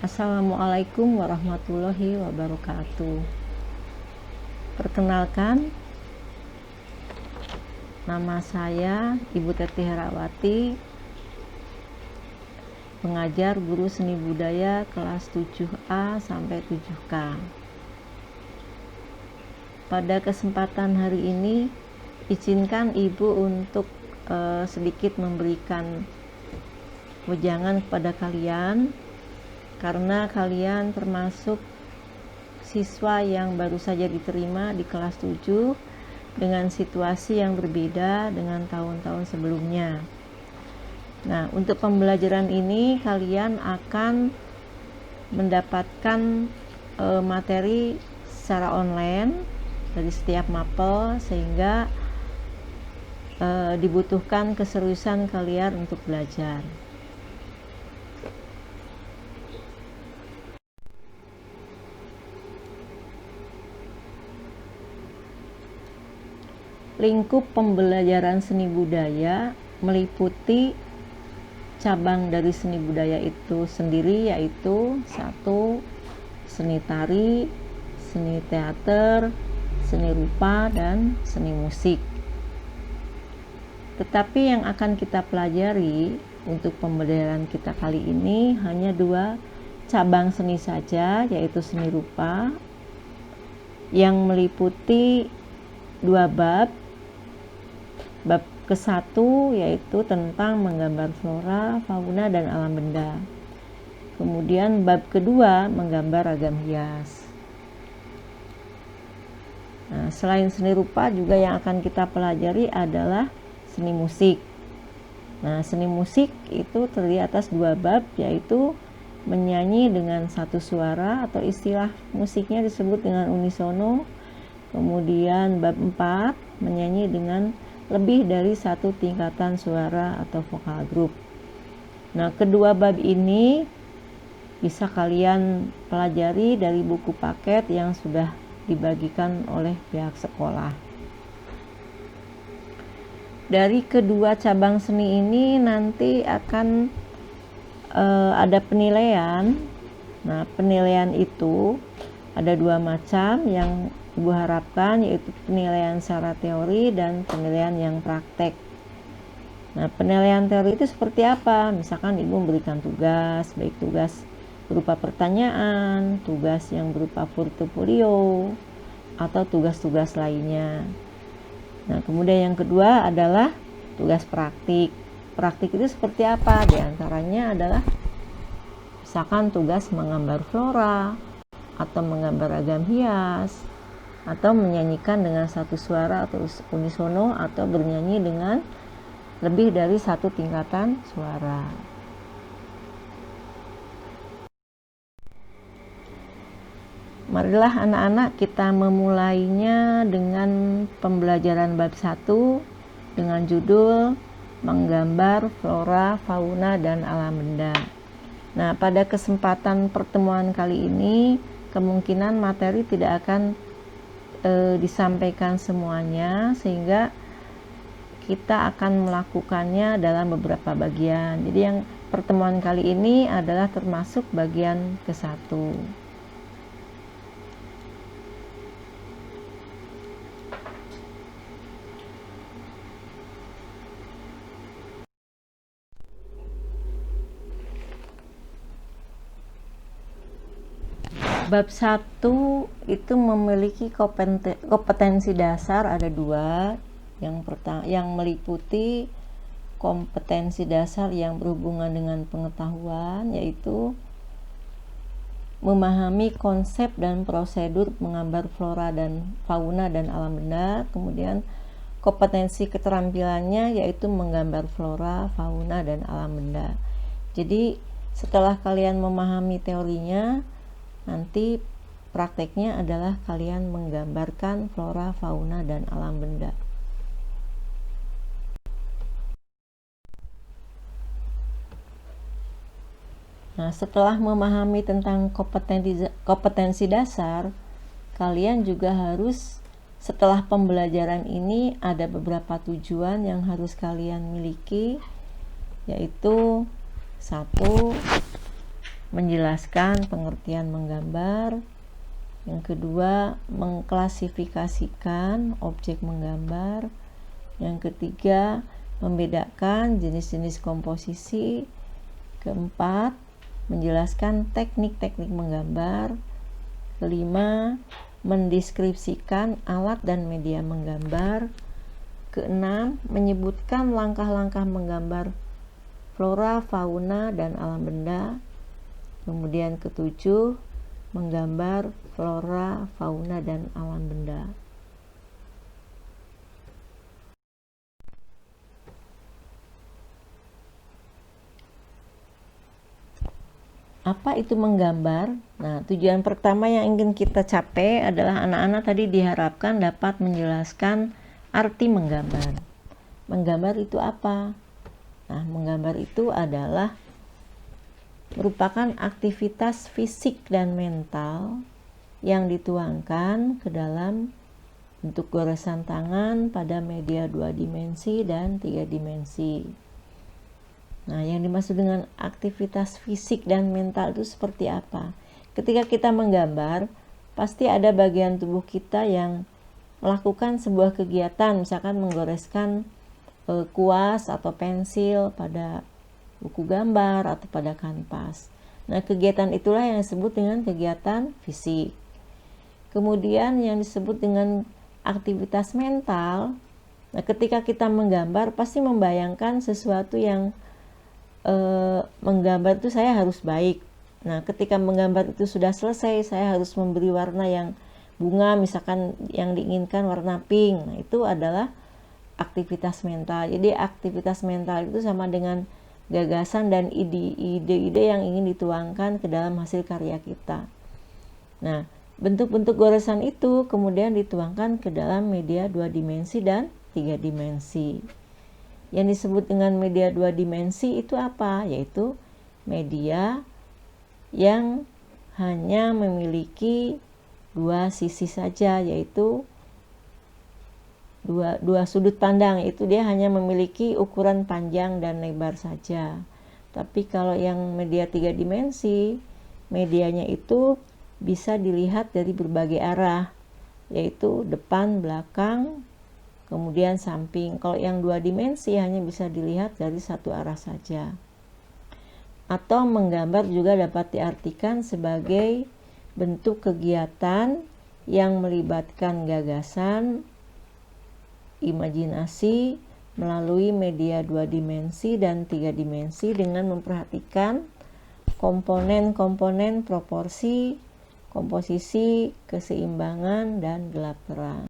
Assalamualaikum warahmatullahi wabarakatuh. Perkenalkan, nama saya Ibu Teti Herawati, pengajar guru seni budaya kelas 7A sampai 7K. Pada kesempatan hari ini, izinkan Ibu untuk sedikit memberikan wejangan kepada kalian, karena kalian termasuk siswa yang baru saja diterima di kelas 7 dengan situasi yang berbeda dengan tahun-tahun sebelumnya. Nah, untuk pembelajaran ini kalian akan mendapatkan materi secara online dari setiap mapel, sehingga dibutuhkan keseriusan kalian untuk belajar. Lingkup pembelajaran seni budaya meliputi cabang dari seni budaya itu sendiri, yaitu 1. Seni tari, seni teater, seni rupa, dan seni musik. Tetapi yang akan kita pelajari untuk pembelajaran kita kali ini hanya 2 cabang seni saja, yaitu seni rupa yang meliputi 2 bab. Bab ke-1 yaitu tentang menggambar flora, fauna, dan alam benda. Kemudian bab kedua menggambar ragam hias. Nah, selain seni rupa juga yang akan kita pelajari adalah seni musik. Nah, seni musik itu terdiri atas 2 bab, yaitu menyanyi dengan 1 suara atau istilah musiknya disebut dengan unisono. Kemudian bab 4 menyanyi dengan lebih dari 1 tingkatan suara atau vokal group. Nah, kedua bab ini bisa kalian pelajari dari buku paket yang sudah dibagikan oleh pihak sekolah. Dari kedua cabang seni ini nanti akan ada penilaian. Nah, penilaian itu ada 2 macam yang Ibu harapkan, yaitu penilaian secara teori dan penilaian yang praktek. Nah, penilaian teori itu seperti apa? Misalkan Ibu memberikan tugas, baik tugas berupa pertanyaan, tugas yang berupa portofolio, atau tugas-tugas lainnya. Nah, kemudian yang kedua adalah tugas praktik. Praktik itu seperti apa? Di antaranya adalah misalkan tugas menggambar flora, atau menggambar ragam hias, atau menyanyikan dengan 1 suara atau unisono, atau bernyanyi dengan lebih dari 1 tingkatan suara. Marilah anak-anak kita memulainya dengan pembelajaran bab 1 dengan judul menggambar flora, fauna, dan alam benda. Nah, pada kesempatan pertemuan kali ini kemungkinan materi tidak akan disampaikan semuanya, sehingga kita akan melakukannya dalam beberapa bagian. Jadi yang pertemuan kali ini adalah termasuk bagian ke-1. Bab 1 itu memiliki kompetensi dasar, ada 2. Yang meliputi kompetensi dasar yang berhubungan dengan pengetahuan, yaitu memahami konsep dan prosedur menggambar flora dan fauna dan alam benda. Kemudian kompetensi keterampilannya yaitu menggambar flora, fauna, dan alam benda. Jadi setelah kalian memahami teorinya, nanti prakteknya adalah kalian menggambarkan flora, fauna, dan alam benda. Nah, setelah memahami tentang kompetensi dasar, kalian juga harus, setelah pembelajaran ini, ada beberapa tujuan yang harus kalian miliki, yaitu 1. menjelaskan pengertian menggambar. Yang kedua, mengklasifikasikan objek menggambar. Yang ketiga, membedakan jenis-jenis komposisi. Keempat, menjelaskan teknik-teknik menggambar. Kelima, mendeskripsikan alat dan media menggambar. Keenam, menyebutkan langkah-langkah menggambar flora, fauna, dan alam benda. Kemudian ketujuh, menggambar flora, fauna, dan alam benda. Apa itu menggambar? Nah, tujuan pertama yang ingin kita capai adalah anak-anak tadi diharapkan dapat menjelaskan arti menggambar. Menggambar itu apa? Nah, menggambar itu adalah merupakan aktivitas fisik dan mental yang dituangkan ke dalam bentuk goresan tangan pada media 2 dimensi dan 3 dimensi. Nah, yang dimaksud dengan aktivitas fisik dan mental itu seperti apa? Ketika kita menggambar, pasti ada bagian tubuh kita yang melakukan sebuah kegiatan, misalkan menggoreskan kuas atau pensil pada buku gambar atau pada kanvas. Nah, kegiatan itulah yang disebut dengan kegiatan fisik. Kemudian yang disebut dengan aktivitas mental. Nah, ketika kita menggambar pasti membayangkan sesuatu yang menggambar itu saya harus baik. Nah, ketika menggambar itu sudah selesai, saya harus memberi warna yang bunga, misalkan yang diinginkan warna pink. Nah, itu adalah aktivitas mental. Jadi aktivitas mental itu sama dengan gagasan dan ide-ide yang ingin dituangkan ke dalam hasil karya kita. Nah, bentuk-bentuk goresan itu kemudian dituangkan ke dalam media 2 dimensi dan 3 dimensi. Yang disebut dengan media 2 dimensi itu apa? Yaitu media yang hanya memiliki dua sisi saja, yaitu dua sudut pandang, itu dia hanya memiliki ukuran panjang dan lebar saja. Tapi kalau yang media 3 dimensi, medianya itu bisa dilihat dari berbagai arah, yaitu depan, belakang, kemudian samping. Kalau yang 2 dimensi hanya bisa dilihat dari satu arah saja. Atau menggambar juga dapat diartikan sebagai bentuk kegiatan yang melibatkan gagasan, imajinasi melalui media 2 dimensi dan 3 dimensi dengan memperhatikan komponen-komponen proporsi, komposisi, keseimbangan, dan gelap terang.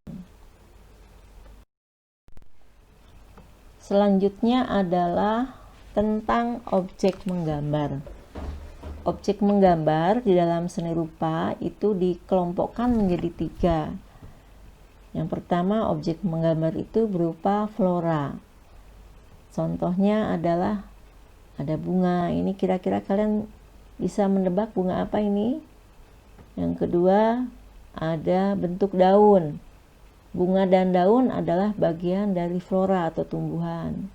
Selanjutnya adalah tentang objek menggambar. Objek menggambar di dalam seni rupa itu dikelompokkan menjadi 3. Yang pertama, objek menggambar itu berupa flora. Contohnya adalah ada bunga. Ini kira-kira kalian bisa menebak bunga apa ini? Yang kedua, ada bentuk daun. Bunga dan daun adalah bagian dari flora atau tumbuhan.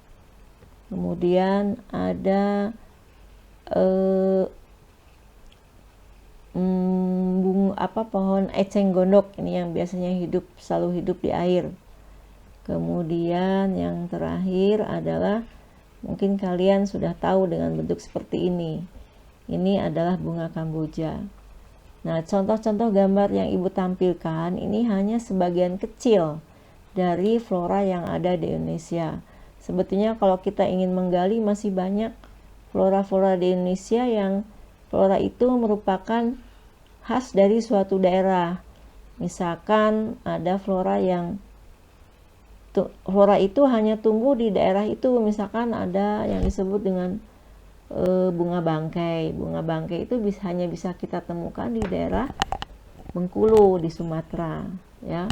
Kemudian ada pohon eceng gondok, ini yang biasanya selalu hidup di air. Kemudian yang terakhir adalah mungkin kalian sudah tahu dengan bentuk seperti ini. Ini adalah bunga kamboja. Nah, contoh-contoh gambar yang Ibu tampilkan ini hanya sebagian kecil dari flora yang ada di Indonesia. Sebetulnya kalau kita ingin menggali masih banyak flora-flora di Indonesia yang flora itu merupakan khas dari suatu daerah. Misalkan ada flora itu hanya tumbuh di daerah itu. Misalkan ada yang disebut dengan bunga bangkai. Bunga bangkai itu hanya bisa kita temukan di daerah Bengkulu di Sumatera, ya.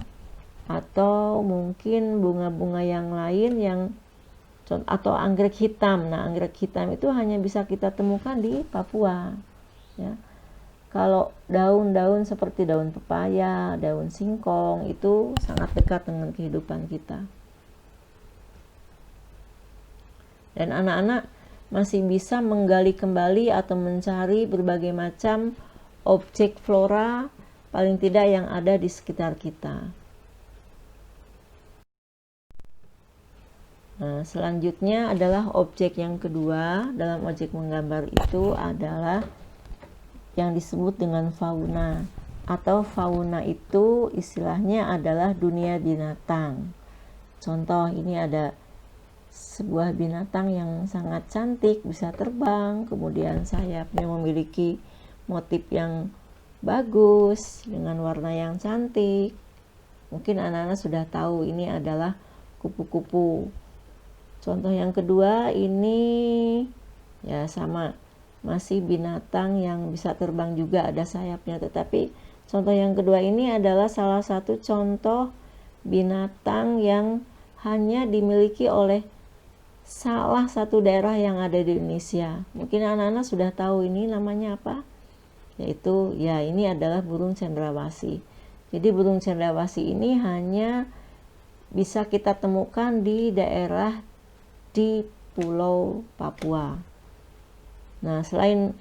Atau mungkin bunga-bunga yang lain atau anggrek hitam. Nah, anggrek hitam itu hanya bisa kita temukan di Papua, ya. Kalau daun-daun seperti daun pepaya, daun singkong itu sangat dekat dengan kehidupan kita. Dan anak-anak masih bisa menggali kembali atau mencari berbagai macam objek flora, paling tidak yang ada di sekitar kita. Nah, selanjutnya adalah objek yang kedua. Dalam objek menggambar itu adalah yang disebut dengan fauna, atau fauna itu istilahnya adalah dunia binatang. Contoh, ini ada sebuah binatang yang sangat cantik, bisa terbang, kemudian sayapnya memiliki motif yang bagus dengan warna yang cantik. Mungkin anak-anak sudah tahu ini adalah kupu-kupu. Contoh yang kedua ini ya sama, masih binatang yang bisa terbang juga, ada sayapnya. Tetapi contoh yang kedua ini adalah salah satu contoh binatang yang hanya dimiliki oleh salah satu daerah yang ada di Indonesia. Mungkin anak-anak sudah tahu ini namanya apa? Yaitu ya ini adalah burung cendrawasih. Jadi burung cendrawasih ini hanya bisa kita temukan di daerah di Pulau Papua. Nah, selain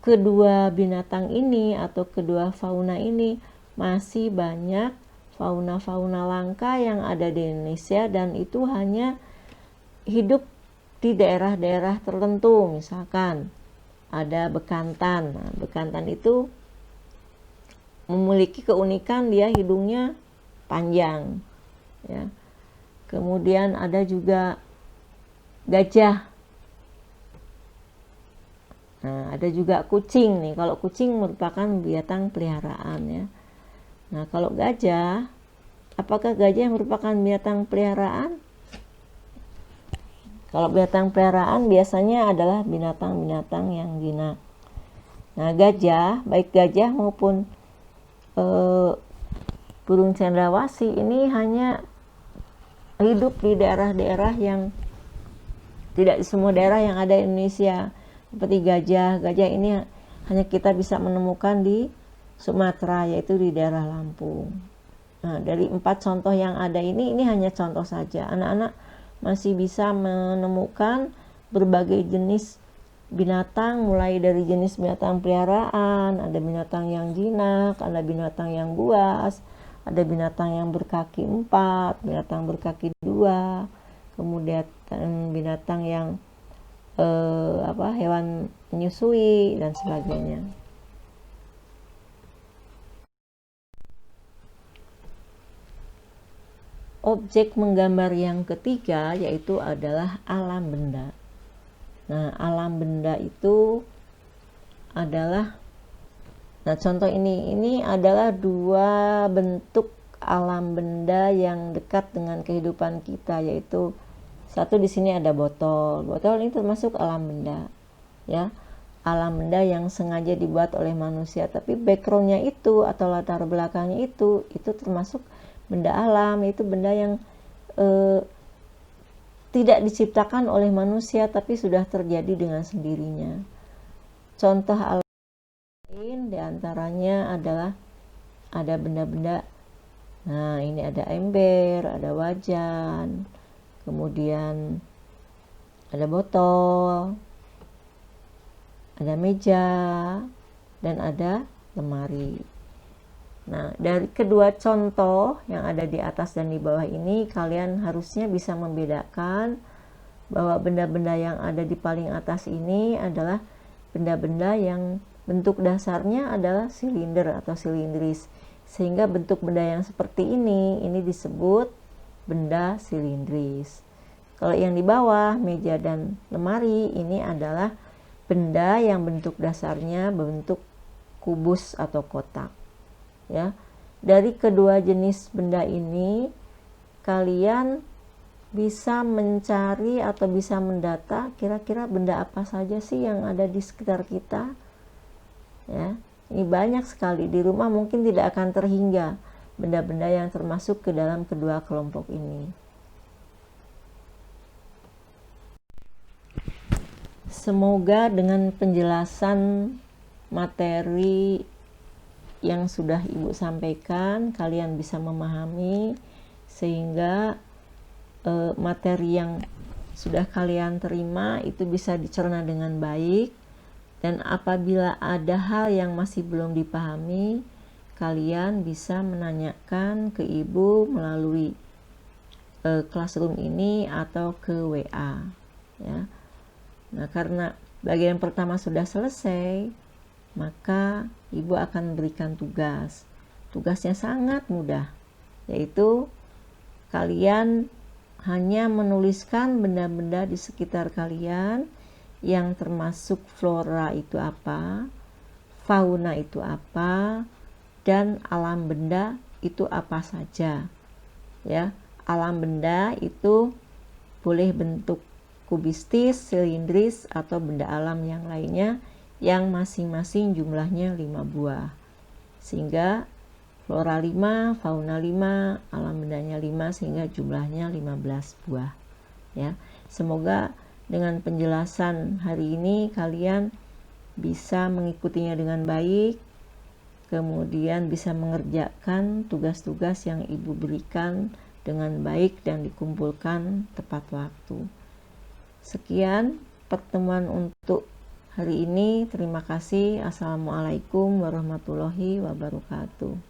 kedua binatang ini atau kedua fauna ini, masih banyak fauna-fauna langka yang ada di Indonesia, dan itu hanya hidup di daerah-daerah tertentu. Misalkan ada bekantan. Nah, bekantan itu memiliki keunikan dia hidungnya panjang, ya. Kemudian ada juga gajah. Nah, ada juga kucing nih. Kalau kucing merupakan binatang peliharaan, ya. Nah, kalau gajah, apakah gajah merupakan binatang peliharaan? Kalau binatang peliharaan biasanya adalah binatang-binatang yang jinak. Nah, gajah, baik gajah maupun burung cendrawasih ini hanya hidup di daerah-daerah yang tidak di semua daerah yang ada di Indonesia. Seperti gajah ini hanya kita bisa menemukan di Sumatera, yaitu di daerah Lampung. Nah, dari 4 contoh yang ada ini hanya contoh saja. Anak-anak masih bisa menemukan berbagai jenis binatang, mulai dari jenis binatang peliharaan, ada binatang yang jinak, ada binatang yang buas, ada binatang yang berkaki 4, binatang berkaki 2, kemudian binatang yang hewan menyusui dan sebagainya. Objek menggambar yang ketiga yaitu adalah alam benda. Nah, alam benda itu adalah, nah contoh ini adalah 2 bentuk alam benda yang dekat dengan kehidupan kita, yaitu satu di sini ada botol. Botol ini termasuk alam benda, ya. Alam benda yang sengaja dibuat oleh manusia, tapi backgroundnya itu atau latar belakangnya itu termasuk benda alam, yaitu benda yang tidak diciptakan oleh manusia tapi sudah terjadi dengan sendirinya. Contoh alam lain diantaranya adalah ada benda-benda, nah ini ada ember, ada wajan, kemudian ada botol, ada meja, dan ada lemari. Nah, dari kedua contoh yang ada di atas dan di bawah ini, kalian harusnya bisa membedakan bahwa benda-benda yang ada di paling atas ini adalah benda-benda yang bentuk dasarnya adalah silinder atau silindris. Sehingga bentuk benda yang seperti ini disebut benda silindris. Kalau yang di bawah, meja dan lemari, ini adalah benda yang bentuk dasarnya berbentuk kubus atau kotak. Ya, dari kedua jenis benda ini kalian bisa mencari atau bisa mendata kira-kira benda apa saja sih yang ada di sekitar kita. Ya, ini banyak sekali, di rumah mungkin tidak akan terhingga benda-benda yang termasuk ke dalam kedua kelompok ini. Semoga dengan penjelasan materi yang sudah Ibu sampaikan, kalian bisa memahami sehingga materi yang sudah kalian terima itu bisa dicerna dengan baik, dan apabila ada hal yang masih belum dipahami, kalian bisa menanyakan ke ibu melalui classroom ini atau ke WA ya. Nah, karena bagian pertama sudah selesai, maka ibu akan berikan tugas. Tugasnya sangat mudah, yaitu kalian hanya menuliskan benda-benda di sekitar kalian yang termasuk flora itu apa, fauna itu apa, dan alam benda itu apa saja. Ya, alam benda itu boleh bentuk kubistis, silindris, atau benda alam yang lainnya yang masing-masing jumlahnya 5 buah. Sehingga flora 5, fauna 5, alam bendanya 5, sehingga jumlahnya 15 buah. Ya, semoga dengan penjelasan hari ini kalian bisa mengikutinya dengan baik, kemudian bisa mengerjakan tugas-tugas yang ibu berikan dengan baik dan dikumpulkan tepat waktu. Sekian pertemuan untuk hari ini. Terima kasih. Assalamualaikum warahmatullahi wabarakatuh.